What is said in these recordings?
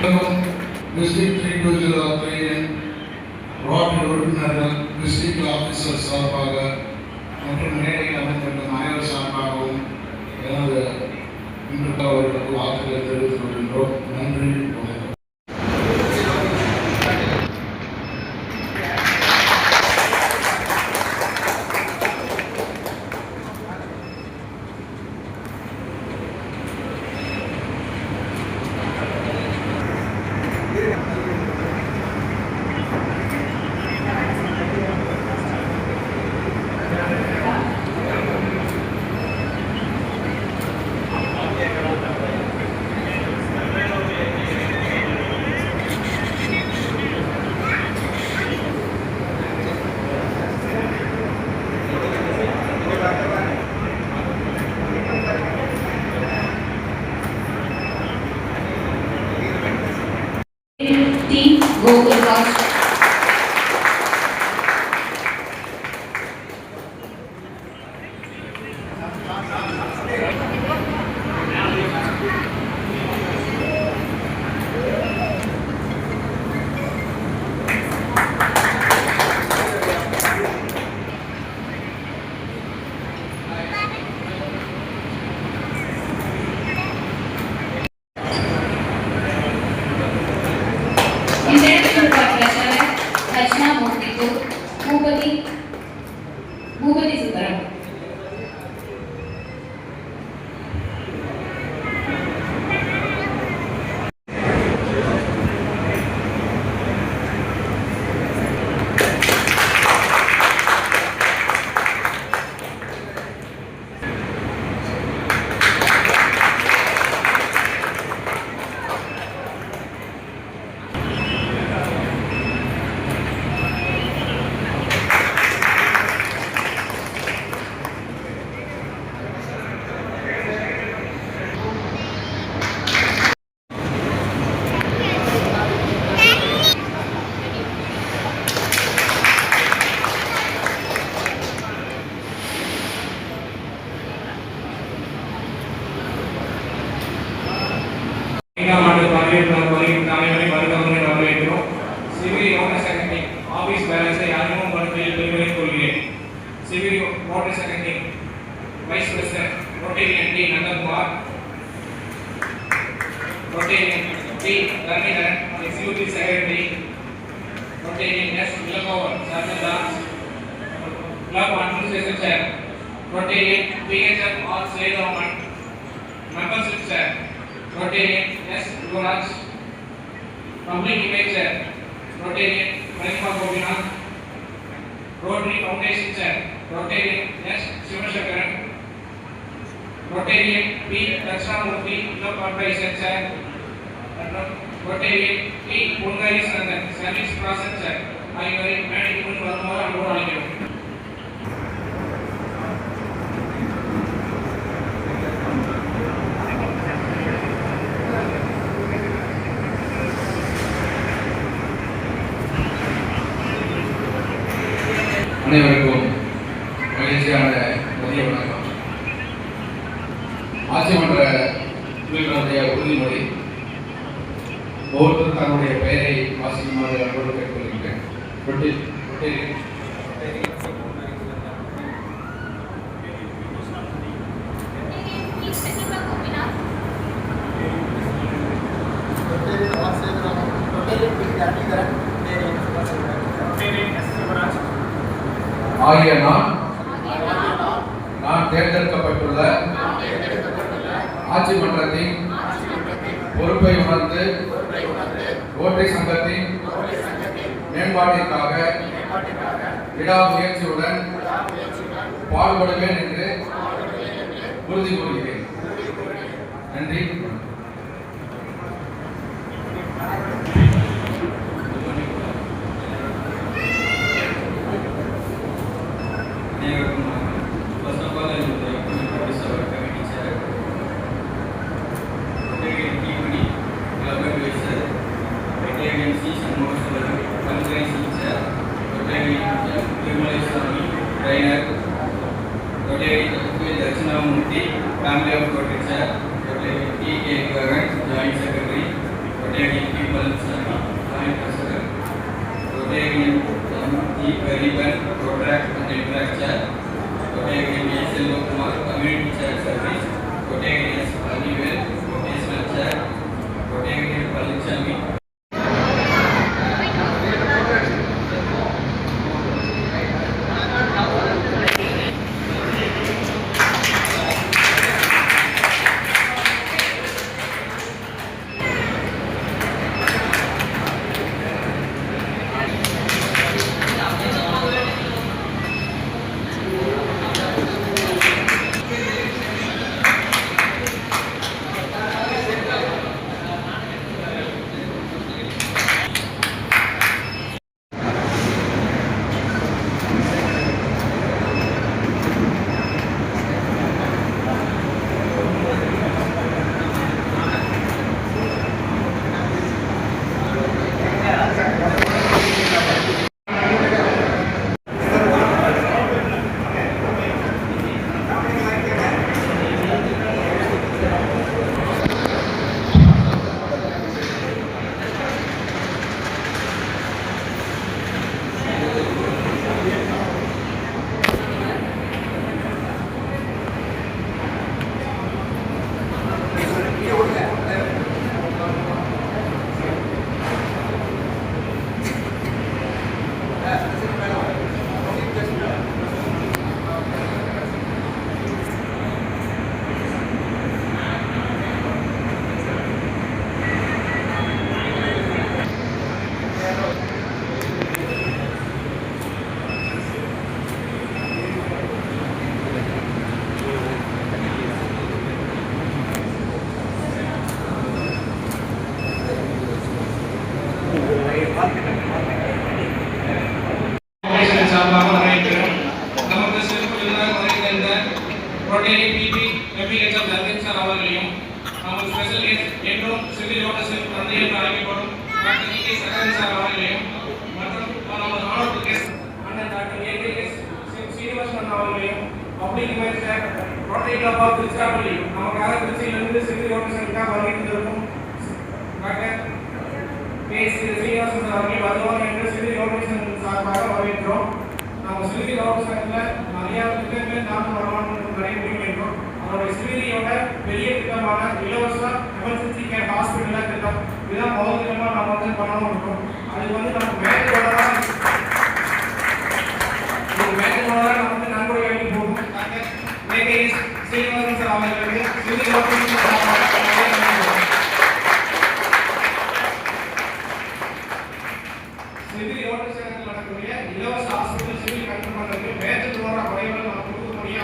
District individual operation rotary உறுப்பினர்கள் district officer சார்பாக மற்றும் மேடையில் அமைந்துள்ள அனைவர் சார்பாகவும் எனது இன்று அவர்களுக்கு வாழ்த்துக்களை தெரிவித்துக் கொள்கின்றோம். நன்றி. भूपति सुंदरम ஆபீஸ் பேலன்ஸை அறிமுகம் பண்ணுவதில் பெருமை கொள்கிறேன். Civil motor secondary vice president Rotarian T Nandakumar, Rotarian T Dharmidharan, executive secretary Rotarian S Elangovan, சர்வதாஸ் club administration chair Rotarian PHF R Sethoman, membership chair Rotarian S Yuvaraj, public image chair Rotarian Manima Gopinath, Rotary Foundation chair Rotarian S Sivasankaran, Rotarian P Dakshinamurthy club advisor chair மற்றும் Rotarian P Ponkari Chandan service process chair ஆகியோரை மேடைக்கு முன் வருமாறு அன்போடு அழைக்கிறோம். அனைவருக்கும் மகிழ்ச்சியான மதிய வணக்கம். ஆட்சி மன்ற குழுவினுடைய உறுதிமொழி ஒவ்வொருத்தரும் தன்னுடைய பெயரை வாசிக்குமாறு அன்போடு கேட்டுக்கொள்கின்றேன். ஆகிய நான் தேர்ந்தெடுக்கப்பட்டுள்ள ஆட்சி மன்றத்தின் பொறுப்பை உணர்ந்து ரோட்டரி சங்கத்தின் மேம்பாட்டிற்காக விடாமுயற்சியுடன் பாடுபடுவேன் என்று உறுதி கூறுகிறேன். நன்றி. Family of Rotary Sir, Rotary T.K. Joint Secretary, Rotarian people, Joint President, Rotarian G. Gariban, Rotaract and Interaction, Rotarian S. Kumar, Community Chair Service, Rotarian S. Alivel, Rotational Chair, Rotarian Palichami. சார்பாக வரவேற்கிறோம். நமக்கு சிறப்பு விருந்தினர் வருகின்ற rotary BP எம்பிஹெச்எம் தர்கன் sir அவர்களையும் நமக்கு special guest என்றும் civil லோட்டஸின் தந்தை என்று அழைக்கப்படும் டாக்டர் கே சகரன் சார் அவர்களையும் மற்றும் நமது ஆனர்டு கெஸ்ட் அண்ணன் டாக்டர் ஏகேஎஸ் சீனிவாசன் அவர்களையும் public investor rotary club of Tiruchirappalli நமக்காக திருச்சியிலிருந்து சிவில் லோட்டஸிற்காக வருகின்றிருக்கும் டாக்டர் கே சீனிவாசன் அவர்கள் வருவார் என்று சிவில் லோட்டஸின் சார்பாக வரவேற்கிறோம். நம்ம சிவிலி லோட்டஸில் நிறைய திட்டங்களை நானும் வரலாற்று நிறைய முடிவெடுக்கிறோம். அதோடைய சிவிலியோட பெரிய திட்டமான இலவச எமர்ஜென்சி கேர் ஹாஸ்பிட்டல் திட்டம் இதுதான் முதல் திட்டமாக நம்ம வந்து பண்ணணும் இருக்கோம். அது வந்து நம்ம மேலோட நம்ம வந்து நன்கொடை வழங்கி போகும். ஏகேஎஸ் சீனிவாசன் சார் அவர்களுக்கு சிவிலி லோட்டஸ் சிவில் லோட்டஸ் நடக்கக்கூடிய இலவச ஹாஸ்பிட்டல் சிவில் கட்டுமானத்துக்கு மேஜர் துவாரா குறைவுகள் நம்ம கொடுக்கக்கூடிய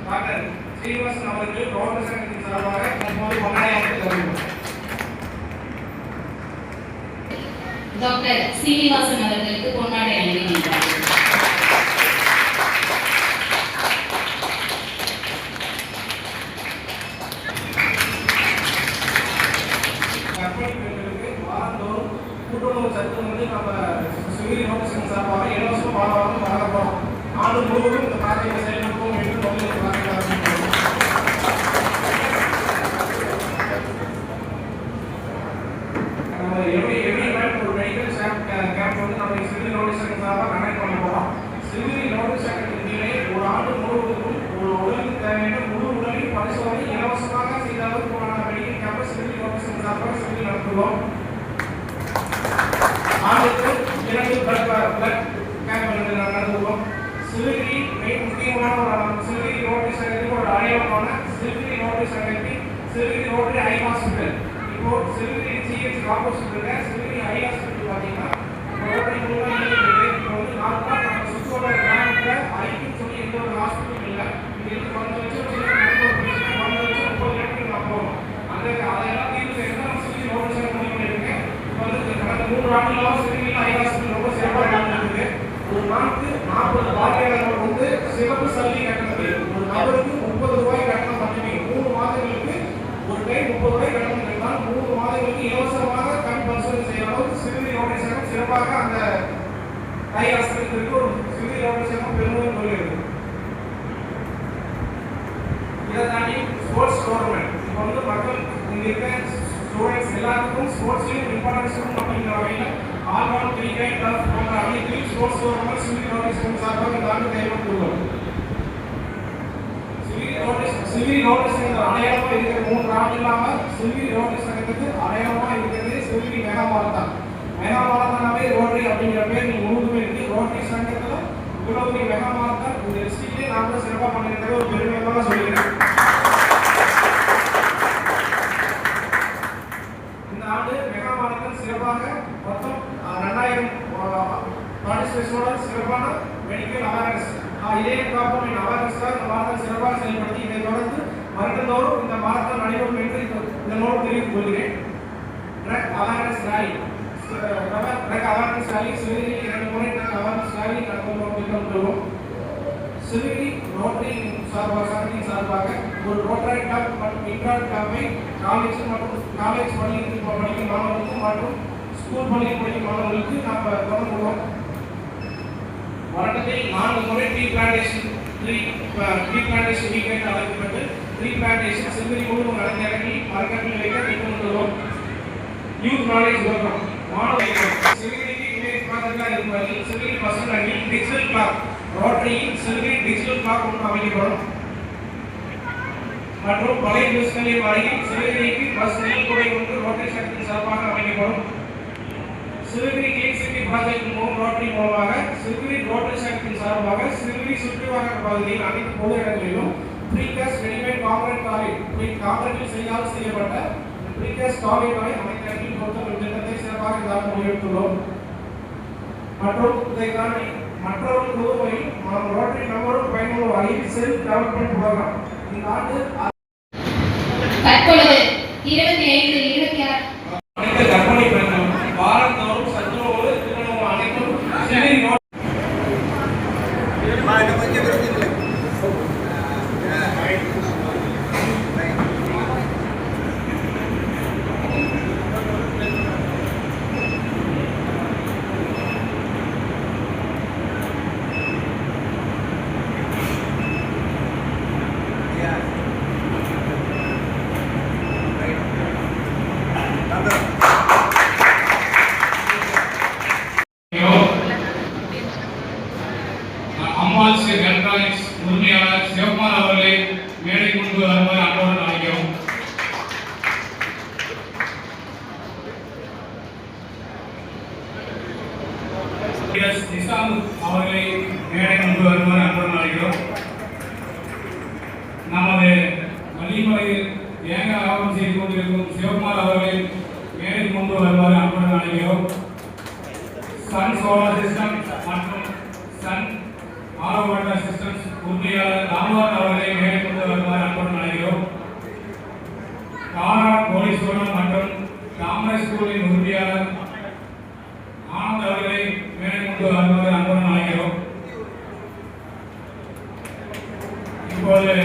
டாக்டர் சீனிவாசன் அவருக்கு லோட்டஸ் சார்பாக தற்போது கொண்டாடியாக வருகிறோம். டாக்டர் சீனிவாசன் அவர்களுக்கு கொண்டாடி அளிக்கின்றார். கூட்டுறவு சட்டம் வந்து நம்ம சிவில் லோட்டஸ் சார்பாக இலவச பாடமாக வழங்கப்படும். ஆண்டு முழுவதும் இந்த ப்ராஜெக்டை செயல்படுத்துவோம் என்று முதலில் ஒரு மெடிக்கல் கேம்ப் வந்து நம்ம சிவில் லோட்டஸ் சார்பாக கண்டக்ட் பண்ண போகிறோம். சிவில் லோட்டஸ் சட்டத்திலே ஒரு ஆண்டு முழுவதும் ஒரு உடலுக்கு தேவையான முழு உடலின் பரிசோதனை இலவசமாக செய்த அளவுக்கான மெடிக்கல் கேம்பை சிவில் லோட்டஸ் சார்பாக சிவில் நடத்துவோம். ஆண்டுக்கு 2 பிளட் கேம்ப் நடத்துவோம். சிவிலி முக்கியமான சிவிலி ரோட்டரி சங்கத்துக்கு ஒரு அடையாளமான சிவிலி ரோட்டரி சங்கத்தி சிவிலி ரோட்டரி ஐ ஹாஸ்பிட்டல். இப்போ சிவிலி ஜிஹெச் ஆப்போசிட் இருக்க சிவிலி ஐ ஹாஸ்பிட்டல் பார்த்தீங்கன்னா ரோட்டரி மூலமாக இயங்குகிறது. இப்போ வந்து நார்மலாக நம்ம சுற்றோட கிராமத்தில் ஐக்குன்னு சொல்லி எந்த ஒரு ஹாஸ்பிட்டல் இல்லை. இதுக்கு 10 லட்சம் 30 லட்சம் நான் போகணும். அதெல்லாம் தீர்வு செய்யணும் நம்ம சிவிலி ரோட்டரி சங்கம் முடிவு பண்ணியிருக்கேன். கடந்த 3 ஆண்டுகளாக சிவில் ஐ ஹாஸ்பிட்டல் ரொம்ப சிறப்பாக நடந்துருக்கு. ஒரு நாளுக்கு 40 பார்வையாளர்கள் வந்து சிறப்பு சலுகை கட்டணம். ஒரு நபருக்கு 30 ரூபாய் கட்டணம் மட்டுமே. 3 மாதங்களுக்கு ஒரு டைம் 30 ரூபாய் கட்டணம் இருந்தால் 3 மாதங்களுக்கு இலவசமாக கண் பரிசோதனை செய்ய அளவுக்கு சிவில் ரோட்டரி சங்கம் சிறப்பாக அந்த ஐ ஹாஸ்பிட்டலுக்கு ஒரு சிவில் ரோட்டரி சங்கம் பெருமையும் கொள்கிறது. இதை தாண்டி ஸ்போர்ட்ஸ் டோர்னமெண்ட் இப்போ வந்து மக்கள் இங்கே இருக்க ஸ்டூடெண்ட்ஸ் எல்லாத்துக்கும் ஸ்போர்ட்ஸ்லையும் இம்பார்ட்டன்ஸ் இருக்கும் அப்படிங்கிற வகையில் ஆல் ரவுண்ட் கிரிக்கெட் டர்ஃப் போன்ற அனைத்தையும் ஸ்போர்ட்ஸ் டோர்னமெண்ட் சிவில் நோட்டீஸ் சார்பாக இந்த ஆண்டு கைவிட்டுள்ளோம். சிவில் நோட்டீஸ் என்ற அடையாளமாக இருக்கிற 3 ஆண்டு இல்லாமல் சிவில் நோட்டீஸ் என்பது அடையாளமாக இருக்கிறது சிவில் மெகா மாரத்தான். மெகா மாரத்தானாவே ரோட்டரி அப்படிங்கிற பேர் நீங்கள் முழுதுமே இருக்கு. ரோட்டரி சங்கத்தில் இவ்வளவு மெகா மாரத்தான் இந்த டிஸ்ட்ரிக்ட்லேயே நான் கூட சிறப்பாக பண்ணியிருக்கிற ஒரு பெருமையாக சொல்லியிருக்கேன். இந்த ஆண்டு மெகா மாரத்தான் சிறப்பாக மொத்தம் 2000 பார்ட்டிசிபேஷனோட சிறப்பான மெடிக்கல் அவேர்னஸ் இதே காப்போம் அவேர்னஸ் தான் இந்த மாரத்தான் சிறப்பாக செயல்படுத்தி இதை தொடர்ந்து வருடந்தோறும் இந்த மாரத்தான் நடைபெறும் என்று இதனோடு தெரிவித்துக் கொள்கிறேன். Drug awareness rally drug awareness rally Sivagiri 2 முறை ட்ரக் அவேர்னஸ் ரேலி நடத்துவோம். சிவகிரி ரோட்டரி சார்பாக ஒரு ரோட்டரி கிளப் மற்றும் இன்ட்ராட் கிளப்பை காலேஜ் பள்ளியில் படிக்கும் மாணவர்களுக்கு மற்றும் ஸ்கூல் பள்ளியில் படிக்கும் மாணவர்களுக்கு நாம் தொடங்குவோம். வருடத்தில் 4 முறை ட்ரீ பிளான்டேஷன் வீக்கெண்ட் அழைக்கப்பட்டு ட்ரீ பிளான்டேஷன் சிவகிரி முழுவதும் நடந்த இடங்களில் மரக்கன்றுகள் வைக்க திட்டமிட்டுள்ளோம். யூத் நாலேஜ் ப்ரோக்ராம் மாணவர்கள் சிவகிரிக்கு இமேஜ் ப்ராஜெக்டாக இருப்பதில் சிவகிரி பசங்க அணி டிஜிட்டல் கிளாக் ரோட்டரியில் சிவகிரி டிஜிட்டல் கிளாக் ஒன்று அமைக்கப்படும். மற்றும் பழைய பஸ் நிலையம் அருகில் சிவகிரிக்கு பஸ் நிலையத்துறை ஒன்று ரோட்டரி சங்கத்தின் சார்பாக அமைக்கப்படும். Sivagiri clean city project rotary மூலமாக சிவகிரி ரோட்டரி சங்கத்தின் சார்பாக சிவகிரி சுற்றுவட்டார பகுதியில் அனைத்து பொது இடங்களிலும் ப்ரீகாஸ்ட் ரெடிமேட் காங்கிரீட்டில் செய்யப்பட்ட ப்ரீகாஸ்ட் காலேஜ்களை அனைத்து இடங்களில் பொறுத்த திட்டத்தை சிறப்பாக இந்த ஆண்டு முடிவெடுத்துள்ளோம். மற்றும் இதை தாண்டி மற்றவர்கள் பொதுவையில் ரோட்டரி நம்பரும் பயனுள்ள வகையில் செல்ஃப் டெவலப்மெண்ட் ப்ரோக்ராம் இந்த ஆண்டு தற்பொழுது 25-26 அனைத்து கற்பனை பெண்கள் வாரந்தோறும் சத்துணவு திருமணம் அனைத்தும் சிவகிரி அம்பாள் ஸ்ரீ எலக்ட்ரானிக்ஸ் உரிமையாளர் சிவகுமார் அவர்களை மேடை கொண்டு வருமாறு அன்போடு அழைக்கிறோம். நிசாம் அவர்களை மேடை கொண்டு வருமாறு அன்போடு அழைக்கிறோம். நமது வள்ளிமலையில் தேங்காய் வியாபாரம் செய்து கொண்டிருக்கும் சிவகுமார் அவர்களை மேடை கொண்டு வருமாறு அன்போடு அழைக்கிறோம். சன் சோலார் சிஸ்டம் மற்றும் சன் ஆரோ வாட்டர் சிஸ்டம்ஸ் உறுப்பினர் ராமநாத் அவர்களை மேலே கொண்டு வருமாறு அன்புடன் அழைக்கிறோம். காரா கோடீஸ்வரம் மற்றும் தாமரை ஸ்கூலின் உறுப்பினர் ஆனந்த் அவர்களை மேலே கொண்டு வருமாறு அன்புடன் அழைக்கிறோம். இப்போது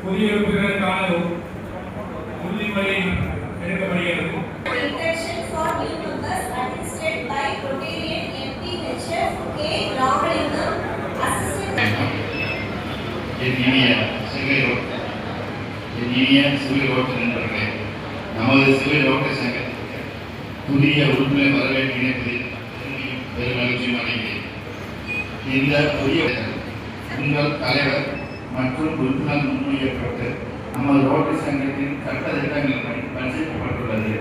புதிய உறுப்பினருக்கான உறுதிமொழி எடுக்கப்படுகிறது. Induction for new members administered by Rotarian MPHF K. Ramalingam, Assistant. என் இனிய சிவில் ரோட்டரி நண்பர்களே, நமது சிவில் ரோட்டரி சங்கத்திற்கு புதிய உறுப்பினர் வரவேற்பு இணைப்பதில் பெரும் மகிழ்ச்சியும் அடைகிறேன். இந்த புதிய உங்கள் தலைவர் மற்றும் உறுப்பினர் முன்மொழியப்பட்டு நமது ரோட்டரி சங்கத்தின் சட்ட திட்டங்கள் பரிசீலிக்கப்பட்டுள்ளது.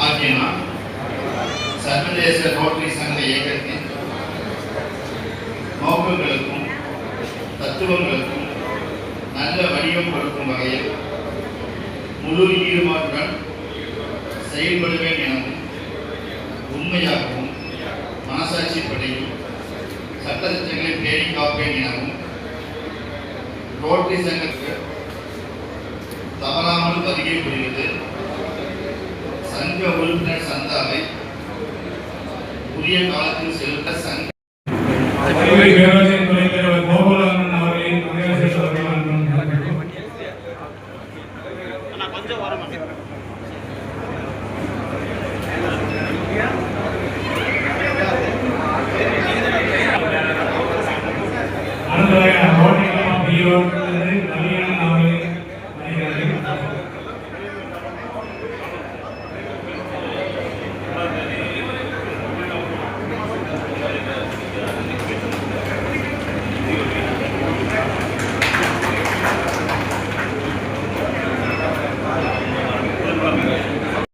ஆகிய நான் சர்வதேச ரோட்டரி சங்க இயக்கத்தின் நோக்கங்களுக்கும் தத்துவங்களுக்கும் நல்ல வடிவம் கொடுக்கும் வகையில் முழு ஈடுபாட்டுடன் செயல்படுவேன் எனவும் உண்மையாகவும் மனசாட்சிப்படியும் சட்டத்திட்டங்களை பேணி காப்பேன் எனவும் ரோட்டரி சங்கத்துக்கு தவறாமல் வருகை புரிவது சங்க உறுப்பினர் சந்தாவை உரிய காலத்தில் செலுத்த சங்க